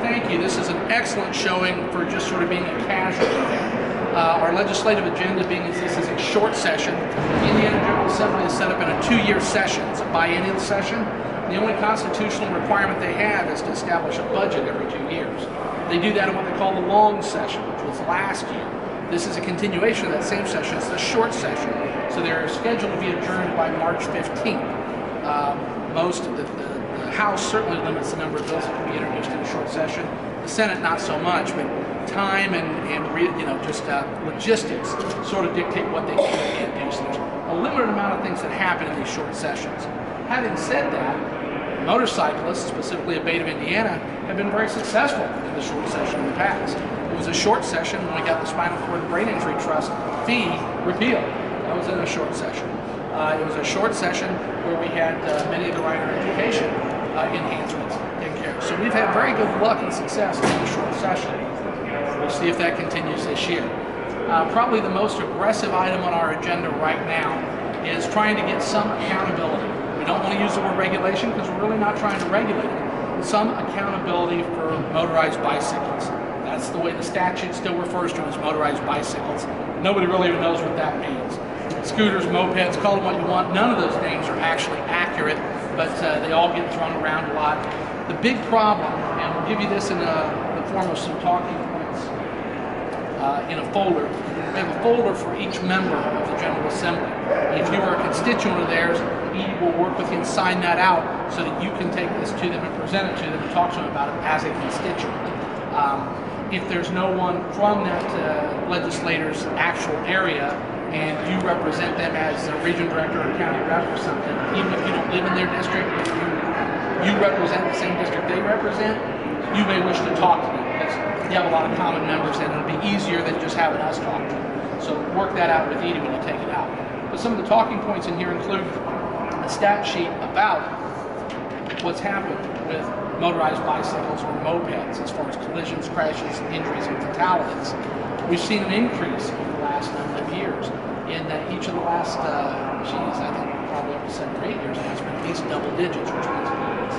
thank you. This is an excellent showing for just sort of being a casual event. Our legislative agenda being as this is a short session. The Indiana General Assembly is set up in a 2-year session. It's a biennial session. The only constitutional requirement they have is to establish a budget every 2 years. They do that in what they call the long session, which was last year. This is a continuation of that same session. It's the short session. So they're scheduled to be adjourned by March 15th. The House certainly limits the number of bills that can be introduced in a short session. The Senate not so much, but time and logistics sort of dictate what they can and can't do. So there's a limited amount of things that happen in these short sessions. Having said that, motorcyclists, specifically ABATE of Indiana, have been very successful in the short session in the past. It was a short session when we got the Spinal Cord and Brain Injury Trust fee repealed. That was in a short session. It was a short session where we had many of the rider education enhancements taken care of. So we've had very good luck and success in the short session. We'll see if that continues this year. Probably the most aggressive item on our agenda right now is trying to get some accountability. We don't want to use the word regulation because we're really not trying to regulate it. Some accountability for motorized bicycles. That's the way the statute still refers to them as motorized bicycles. Nobody really even knows what that means. Scooters, mopeds, call them what you want. None of those names are actually accurate, but they all get thrown around a lot. The big problem, and we'll give you this in the form of some talking points in a folder. We have a folder for each member of the General Assembly. If you are a constituent of theirs, we will work with you and sign that out so that you can take this to them and present it to them and talk to them about it as a constituent. If there's no one from that legislator's actual area and you represent them as a region director or county rep or something, even if you don't live in their district, if you represent the same district they represent, you may wish to talk to them because you have a lot of common members and it'll be easier than just having us talk to them. So work that out with Edie when you take it out. But some of the talking points in here include a stat sheet about what's happened with motorized bicycles or mopeds as far as collisions, crashes, injuries, and fatalities. We've seen an increase over the last number of years in that each of the last, I think probably over 7 or 8 years now, it's been at least double digits, which means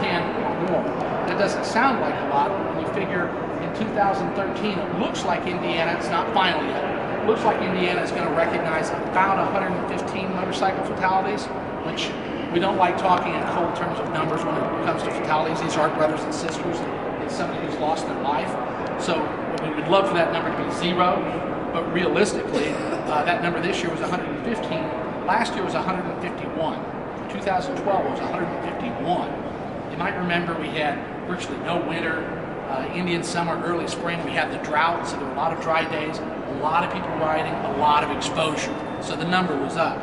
10 or more. That doesn't sound like a lot, but when you figure in 2013, it looks like Indiana, it's not final yet, it looks like Indiana is going to recognize about 115 motorcycle fatalities, which we don't like talking in cold terms of numbers when it comes to fatalities. These are brothers and sisters. It's somebody who's lost their life. So we would love for that number to be 0, but realistically, that number this year was 115. Last year was 151. 2012 was 151. You might remember we had virtually no winter, Indian summer, early spring. We had the drought, so there were a lot of dry days, a lot of people riding, a lot of exposure. So the number was up.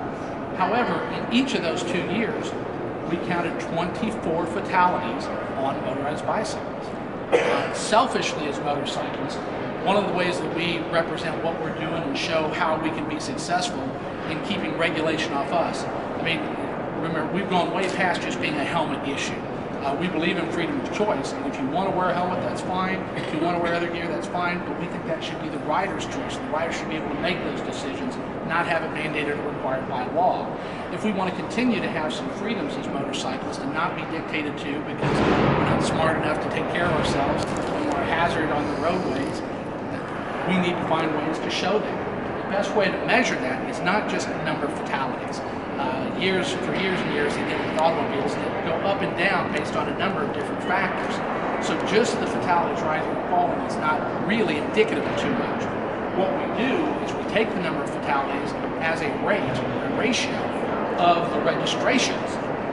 However, in each of those 2 years, we counted 24 fatalities on motorized bicycles. Selfishly as motorcyclists, one of the ways that we represent what we're doing and show how we can be successful in keeping regulation off us. I mean, remember, we've gone way past just being a helmet issue. We believe in freedom of choice, and if you want to wear a helmet, that's fine. If you want to wear other gear, that's fine, but we think that should be the rider's choice. The rider should be able to make those decisions, not have it mandated or required by law. If we want to continue to have some freedoms as motorcyclists and not be dictated to because we're not smart enough to take care of ourselves and we're a hazard on the roadways, we need to find ways to show that. The best way to measure that is not just the number of fatalities. For years and years, they did with automobiles that go up and down based on a number of different factors. So just the fatalities rising and falling is not really indicative of too much. What we do is we take the number of fatalities as a rate, a ratio of the registrations.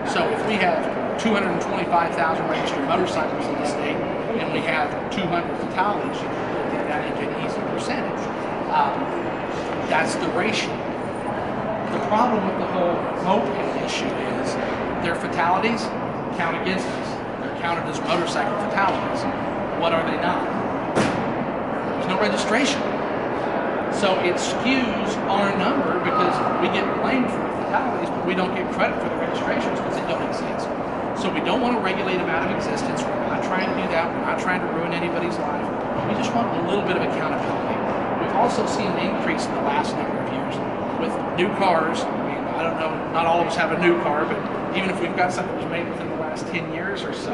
So if we have 225,000 registered motorcycles in the state and we have 200 fatalities, you can get that into an easy percentage. That's the ratio. The problem with the whole moped issue is their fatalities count against us. They're counted as motorcycle fatalities. What are they not? There's no registration. So it skews our number because we get blamed for the fatalities, but we don't get credit for the registrations because they don't exist. So we don't want to regulate them out of existence. We're not trying to do that. We're not trying to ruin anybody's life. We just want a little bit of accountability. We've also seen an increase in the last number of years with new cars. I mean, I don't know, not all of us have a new car, but even if we've got something that was made within the last 10 years or so,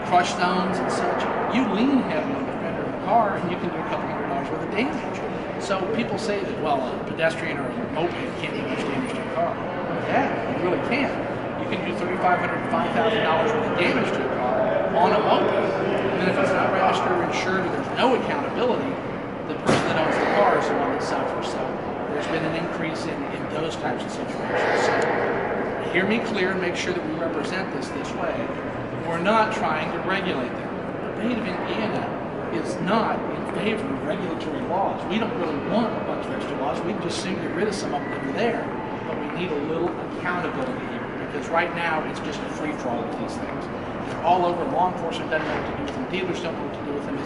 crush zones and such, You lean heavy on the fender of a car, and you can do a couple $100 worth of damage. So people say that, well, a pedestrian or a moped can't do much damage to a car. Yeah, you really can. You can do $3,500 to $5,000 worth of damage to a car on a moped. And then if it's not registered or insured and there's no accountability, the person that owns the car is the one that suffers. So there's been an increase in those types of situations. So hear me clear and make sure that we represent this way. We're not trying to regulate them. The state of Indiana is not in favor of regulatory laws. We don't really want a bunch of extra laws. We can just soon get rid of some of them that are there. But we need a little accountability here, because right now it's just a free-for-all with these things. They're all over. Law enforcement doesn't know what to do with them. Dealers don't know what to do with them.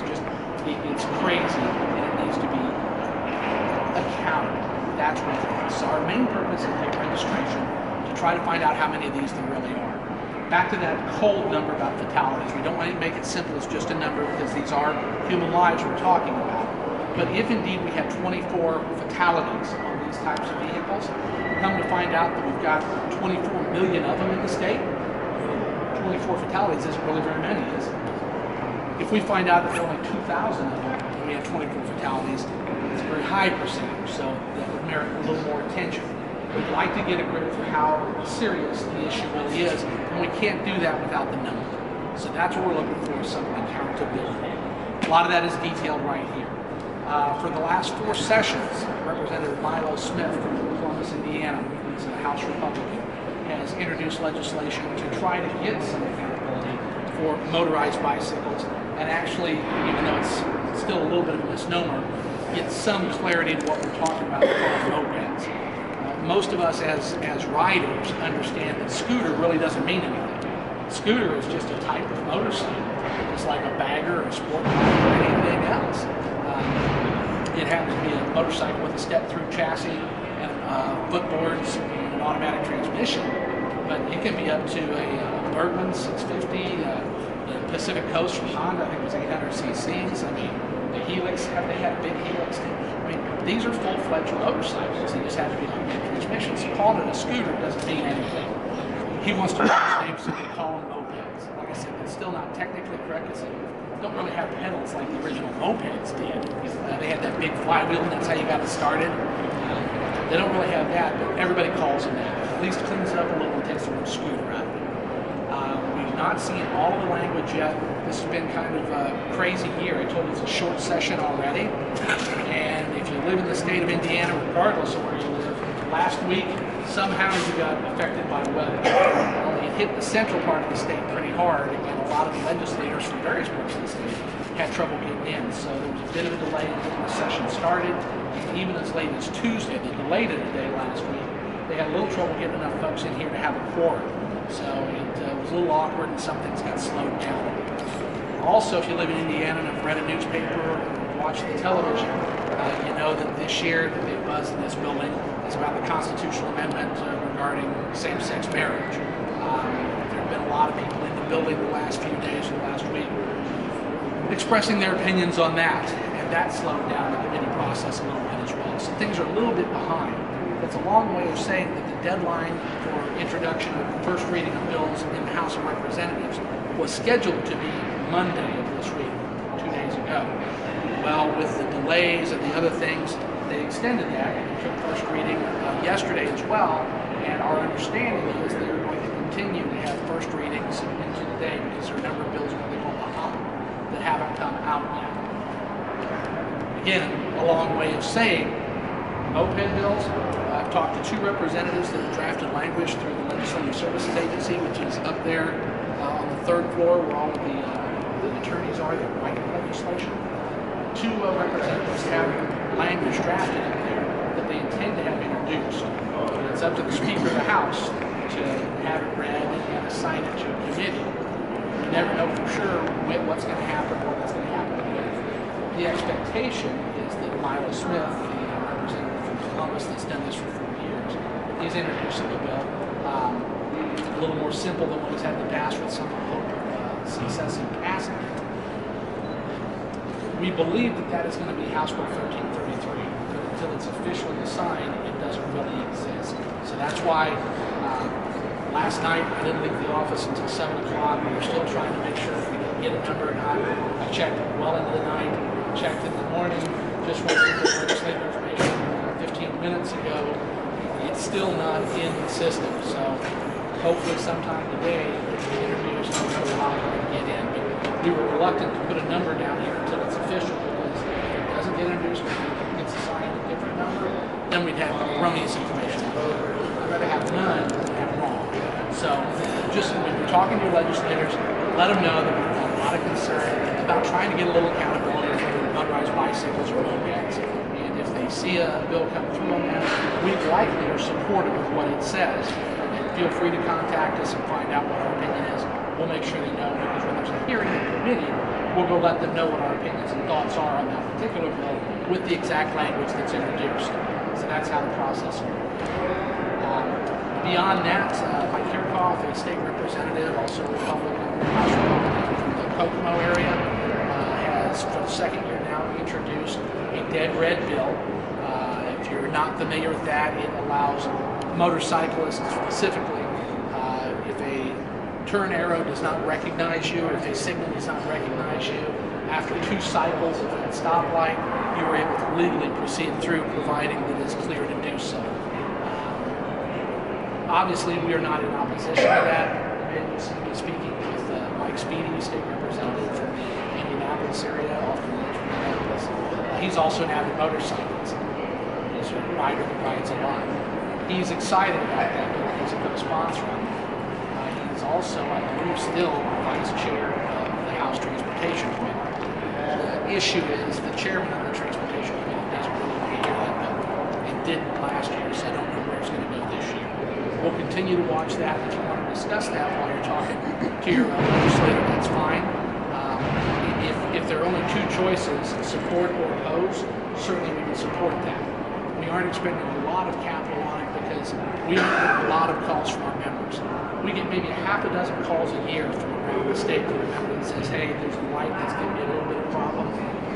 It's crazy, and it needs to be accountable. That's what it is. So our main purpose is the registration, to try to find out how many of these there really are. Back to that cold number about fatalities. We don't want to make it simple as just a number, because these are human lives we're talking about. But if indeed we have 24 fatalities on these types of vehicles, come to find out that we've got 24 million of them in the state, 24 fatalities isn't really very many, is it? If we find out that there are only 2,000 of them, and we have 24 fatalities, it's a very high percentage, so that would merit a little more attention. We'd like to get a grip for how serious the issue really is, and we can't do that without the number. So that's what we're looking for, some accountability. A lot of that is detailed right here. For the last 4 sessions, Representative Milo Smith from Columbus, Indiana, who's a House Republican, has introduced legislation to try to get some accountability for motorized bicycles, and actually, even though it's still a little bit of a misnomer, get some clarity to what we're talking about as far as mopeds. Most of us as riders understand that scooter really doesn't mean anything. Scooter is just a type of motorcycle, just like a bagger or a sport bike or anything else. It happens to be a motorcycle with a step-through chassis and footboards and an automatic transmission, but it can be up to a Bergman 650, the Pacific Coast from Honda, I think it was 800 cc's. I mean, the Helix, they had a big Helix. I mean, these are full-fledged motorcycles. They just have to be automatic transmissions. So calling it a scooter doesn't mean anything. He wants to change names, so they call them mopeds. Like I said, it's still not technically correct, because they don't really have pedals like the original mopeds did. They had that big flywheel, and that's how you got it started. They don't really have that, but everybody calls them that. At least cleans it up a little and takes the word scooter out of it. We've not seen all of the language yet. This has been kind of a crazy year. I told you it's a short session already. And if you live in the state of Indiana, regardless of where you live, last week somehow you got affected by weather. Only it hit the central part of the state pretty hard, and a lot of the legislators from various parts of the state had trouble getting in. So there was a bit of a delay in getting the session started. And even as late as Tuesday, they delayed it a day last week. They had a little trouble getting enough folks in here to have a quorum. So it was a little awkward, and some things got slowed down. Also, if you live in Indiana and have read a newspaper or watched the television, you know that this year the big buzz in this building is about the constitutional amendment regarding same-sex marriage. There have been a lot of people in the building the last few days or the last week expressing their opinions on that, and that slowed down the committee process a little bit as well. So things are a little bit behind. That's a long way of saying that the deadline for introduction of the first reading of bills in the House of Representatives was scheduled to be Monday of this week, 2 days ago. Well, with the delays and the other things, they extended that and took first reading yesterday as well. And our understanding is they're going to continue to have first readings into the day, because there are a number of bills what they call the hop that haven't come out yet. Again, a long way of saying moped bills. I've talked to 2 representatives that have drafted language through the Legislative Services Agency, which is up there on the 3rd floor where all of the attorneys are that write legislation. 2 representatives have language drafted up there that they intend to have introduced. And it's up to the Speaker of the House to have it read and assign it to a committee. You never know for sure what's going to happen or what's going to happen with. The expectation is that Milo Smith, the representative from Columbus that's done this for 4 years, he's introducing a bill a little more simple than what he's had in the past, with some hope of success in passing it. We believe that that is going to be House Bill 1333, but until it's officially assigned, it doesn't really exist. So that's why last night I didn't leave the office until 7 o'clock. We were still trying to make sure that we get get a number or not. I checked well into the night, checked in the morning, just went through the legislative information 15 minutes ago. It's still not in the system, so hopefully sometime today the interviews will get in. But we were reluctant to put a number down here until it's official, because if it doesn't get introduced, it's assigned a different number, then we'd have erroneous information. I'd rather have none than have wrong. So just when you're talking to your legislators, let them know that we've got a lot of concern about trying to get a little accountability for motorized bicycles or mopeds. And if they see a bill come through on that, we likely are supportive of what it says. And feel free to contact us and find out what our opinion is. We'll make sure they know, because when there's a hearing in committee, we'll go let them know what our opinions and thoughts are on that particular bill with the exact language that's introduced. So that's how the process works. Beyond that, Mike Kirchhoff, a state representative, also a Republican, House Republican from the Kokomo area, has for the second year now introduced a dead red bill. If you're not familiar with that, it allows motorcyclists specifically, if a turn arrow does not recognize you, or if a signal does not recognize you, after 2 cycles of that stoplight, you are able to legally proceed through, providing that it's clear to do so. Obviously, we are not in opposition to that. I've been speaking with Mike Speedy, state representative from the Indianapolis area, often Indianapolis. He's also an avid motorcyclist. He's a rider that rides a lot. He's excited about that. He's a co-sponsor on that. He's also, I believe, still vice chair of the House Transportation Committee. The issue is the chairman of the Transportation Committee doesn't really want to hear that bill. It didn't last year, so I don't know where it's going to go this year. We'll continue to watch that. If you want to discuss that while you're talking to your legislator, that's fine. If there are only 2 choices, support or oppose, certainly we can support that. We aren't expending a lot of capital on it because we aren't getting a lot of calls from our members. We get maybe a half a dozen calls a year from around the state from a member that says, hey, there's a light that's giving me a little bit of problem.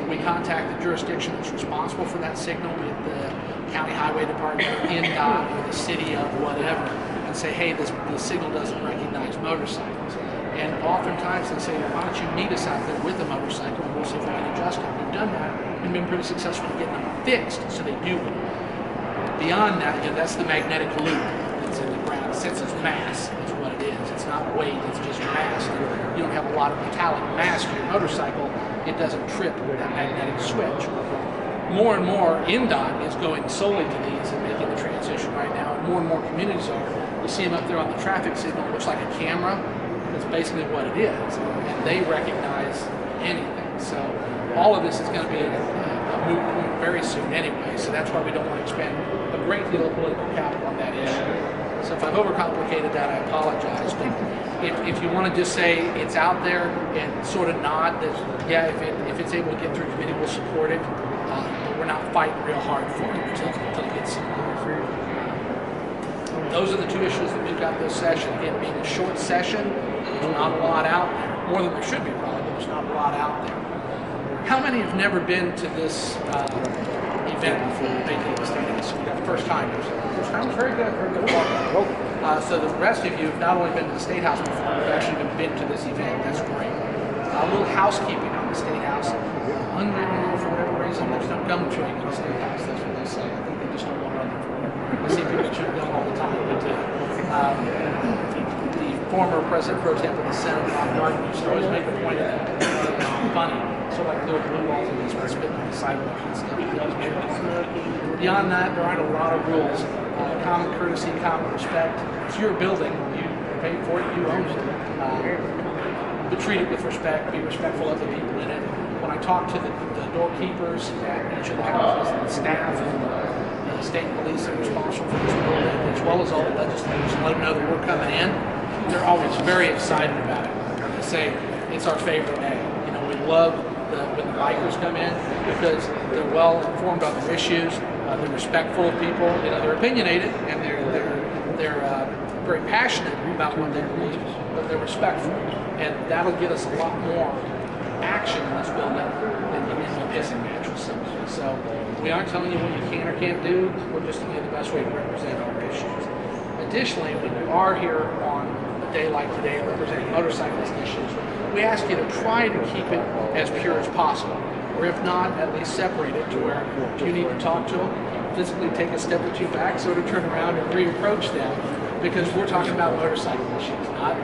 We contact the jurisdiction that's responsible for that signal, be it the county highway department, NDOT, or the city of whatever, and say, hey, the signal doesn't recognize motorcycles. And oftentimes they say, well, why don't you meet us out there with a motorcycle and we'll see if we can adjust it. We've done that and been pretty successful in getting them fixed so they do it. Beyond that, that's the magnetic loop that's in the ground. Since it's mass, is what it is. It's not weight, it's just mass. And you don't have a lot of metallic mass to your motorcycle, it doesn't trip that magnetic switch. More and more, NDOT is going solely to these and making the transition right now, and more communities are. You see them up there on the traffic signal, it looks like a camera. That's basically what it is, and they recognize anything. So all of this is going to be a moot point very soon anyway, so that's why we don't want to expend a great deal of political capital on that issue. So if I've overcomplicated that, I apologize, but if you want to just say it's out there and sort of nod that, yeah, if it's able to get through committee, we'll support it, but we're not fighting real hard for it until it gets somewhere. Those are the 2 issues that we've got this session. Again, being a short session, there's not a lot out there. More than there should be probably, but there's not a lot out there. How many have never been to this event before? Making the Statehouse? We've got first timers. First timers, very good. So the rest of you have not only been to the Statehouse before, you've actually been to this event. That's great. A little housekeeping on the Statehouse. Unwritten rule, for whatever reason, there's no gum chewing in the Statehouse. That's what they say. I think they just don't want to run it for it. I see people chew gum all the time, but the former President Pro Tem of the Senate, Ron Gardner, used to always make a point of that. It's funny. So like the blue balls and he's spitting on the sidewalk and stuff. Beyond that, there aren't a lot of rules. Common courtesy, common respect. It's your building. You paid for it. You own it. But treat it with respect. Be respectful of the people in it. When I talk to the doorkeepers at each of the houses, and the staff, and the state police that are responsible for this building, as well as all the legislators, and let them know that we're coming in, they're always very excited about it. They say it's our favorite day. You know, we love when the bikers come in because they're well informed on their issues. They're respectful of people. You know, they're opinionated and they're very passionate about what they believe, but they're respectful, and that'll get us a lot more action in this building than a pissing match with somebody. So we aren't telling you what you can or can't do. We're just telling you the best way to represent our issues. Additionally, when you are here on a day like today representing motorcyclist issues, we ask you to try to keep it as pure as possible. Or if not, at least separate it to where if you need to talk to them, physically take a step or two back, sort of turn around and reapproach them, because we're talking about motorcycle issues, not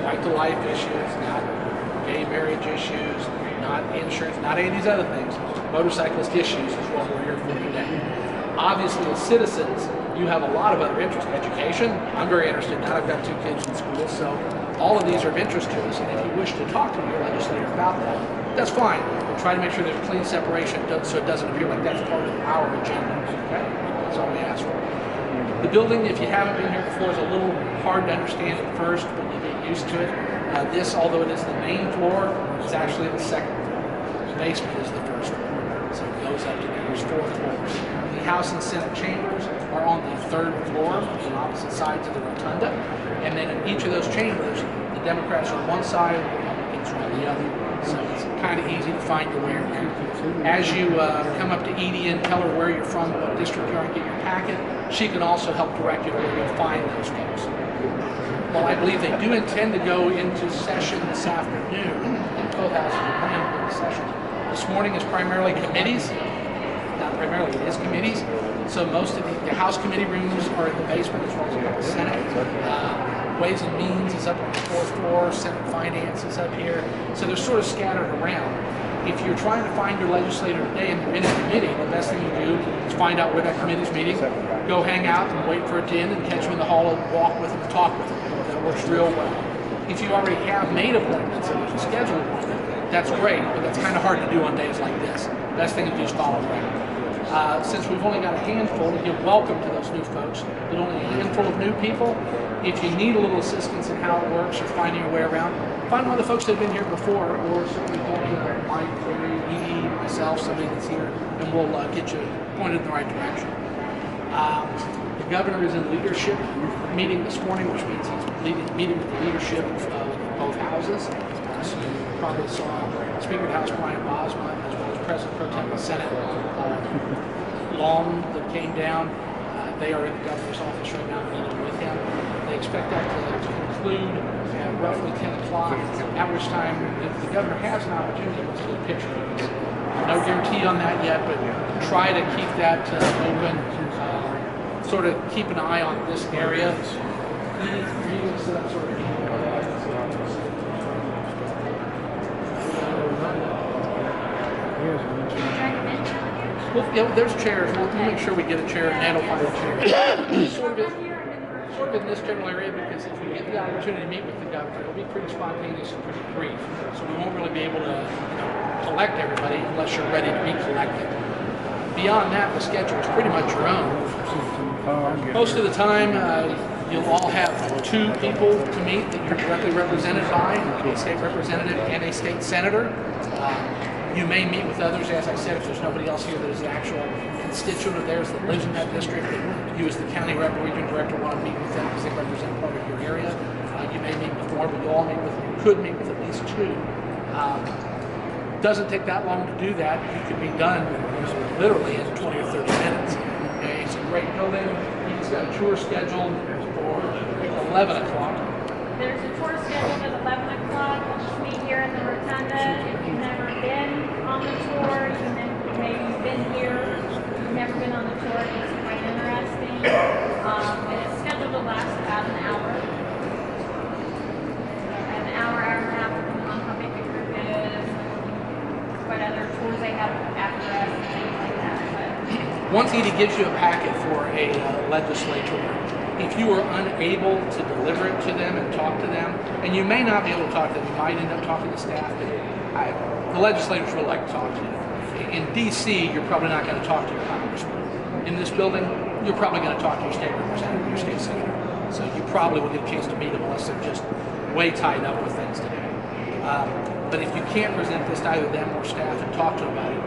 right-to-life issues, not gay marriage issues, not insurance, not any of these other things. Motorcyclist issues is what we're here for today. Obviously, as citizens, you have a lot of other interests. Education, I'm very interested in that. I've got 2 kids in school, so all of these are of interest to us, and if you wish to talk to your legislator about that, that's fine. We'll try to make sure there's a clean separation so it doesn't appear like that's part of our agenda. Okay? That's all we ask for. The building, if you haven't been here before, is a little hard to understand at first, but you get used to it. This, although it is the main floor, is actually the second floor. The basement is the first floor. So it goes up to there's 4 floors. The House and Senate chambers are on the 3rd floor, on opposite sides of the rotunda. And then in each of those chambers, the Democrats are on one side, the Republicans are on the other. So it's kind of easy to find your way around. As you come up to Edie and tell her where you're from, what district you are, and get your packet, she can also help direct you to where you'll find those folks. Well, I believe they do intend to go into session this afternoon, and both houses are planning to go into session. This morning is primarily committees. Not primarily, it is committees. So most of the House committee rooms are in the basement, as well as the Senate. Ways and Means is up on the 4th floor, Senate Finance is up here. So they're sort of scattered around. If you're trying to find your legislator today and you're in a committee, the best thing to do is find out where that committee's meeting, go hang out and wait for it to end and catch them in the hall and walk with them and talk with them. That works real well. If you already have made appointments and you can schedule an appointment, that's great, but that's kind of hard to do on days like this. Best thing to do is follow around. Since we've only got a handful, to give welcome to those new folks, but only a handful of new people, if you need a little assistance in how it works or finding your way around, find one of the folks that have been here before, or certainly talk to Mike, Larry, Edie, myself, somebody that's here, and we'll get you pointed in the right direction. The governor is in leadership meeting this morning, which means he's meeting with the leadership of both houses. So you probably saw Speaker of the House Brian Bosma, as well as President Pro Tem of the Senate Long, that came down. They are in the governor's office right now meeting with him. They expect that to conclude at roughly 10 o'clock, at which time, if the governor has an opportunity to get a picture of us. No guarantee on that yet, but try to keep that open. Sort of keep an eye on this area. Well, there's chairs. We'll make sure we get a chair, and Ned will find a chair. sort of in this general area, because if we get the opportunity to meet with the governor, it'll be pretty spontaneous and pretty brief. So we won't really be able to collect everybody unless you're ready to be collected. Beyond that, the schedule is pretty much your own. Most of the time, you'll all have 2 people to meet that you're directly represented by, a state representative and a state senator. You may meet with others, as I said, if there's nobody else here that is the actual constituent of theirs that lives in that district, that you as the county rep or region director want to meet with them because they represent part of your area. You may meet with more, but you all could meet with at least 2. Doesn't take that long to do that. You could be done literally in 20 or 30 minutes. It's a great building. He's got a tour scheduled for 11 o'clock. There's a tour scheduled at 11 o'clock. We'll just meet here in the rotunda. If you've never been on the tour, maybe you've been here, you've never been on the tour, it's quite interesting. And it's scheduled to last about an hour. An hour and a half, depending on how big the group is, what other tours they have after us, and things like that. But once Edie gives you a packet for a legislator, if you are unable to deliver it to them and talk to them, and you may not be able to talk to them, you might end up talking to staff, but the legislators would like to talk to you. In D.C., you're probably not going to talk to your congressman. In this building, you're probably going to talk to your state representative, your state senator. So you probably will get a chance to meet them unless they're just way tied up with things today. But if you can't present this to either them or staff and talk to them about it,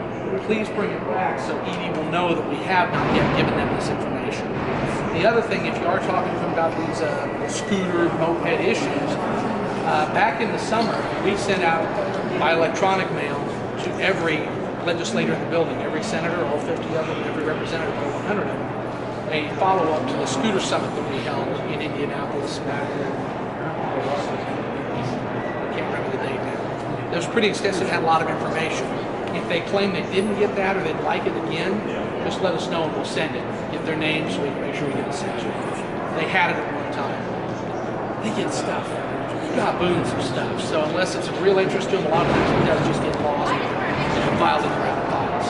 please bring it back so Edie will know that we have not yet given them this information. The other thing, if you are talking to them about these scooter, moped issues, back in the summer, we sent out by electronic mail to every legislator in the building, every senator, all 50 of them, every representative, all 100 of them, a follow-up to the scooter summit that we held in Indianapolis back, I can't remember the date, It was pretty extensive, had a lot of information. If they claim they didn't get that or they'd like it again, just let us know and we'll send it. Get their names so we can make sure we get it sent to them. They had it at one time. They get stuff. Boons of stuff. So unless it's of real interest to them, a lot of times it does just get lost and filed in the round files.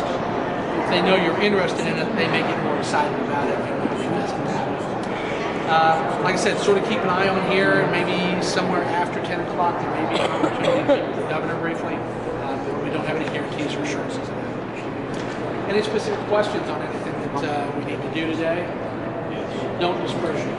If they know you're interested in it, they may get more excited about it and revisit that. Like I said, sort of keep an eye on here. Maybe somewhere after 10 o'clock there may be an opportunity to meet with the governor briefly. But we don't have any guarantees or assurances of that. Any specific questions on anything that we need to do today? Don't disperse you.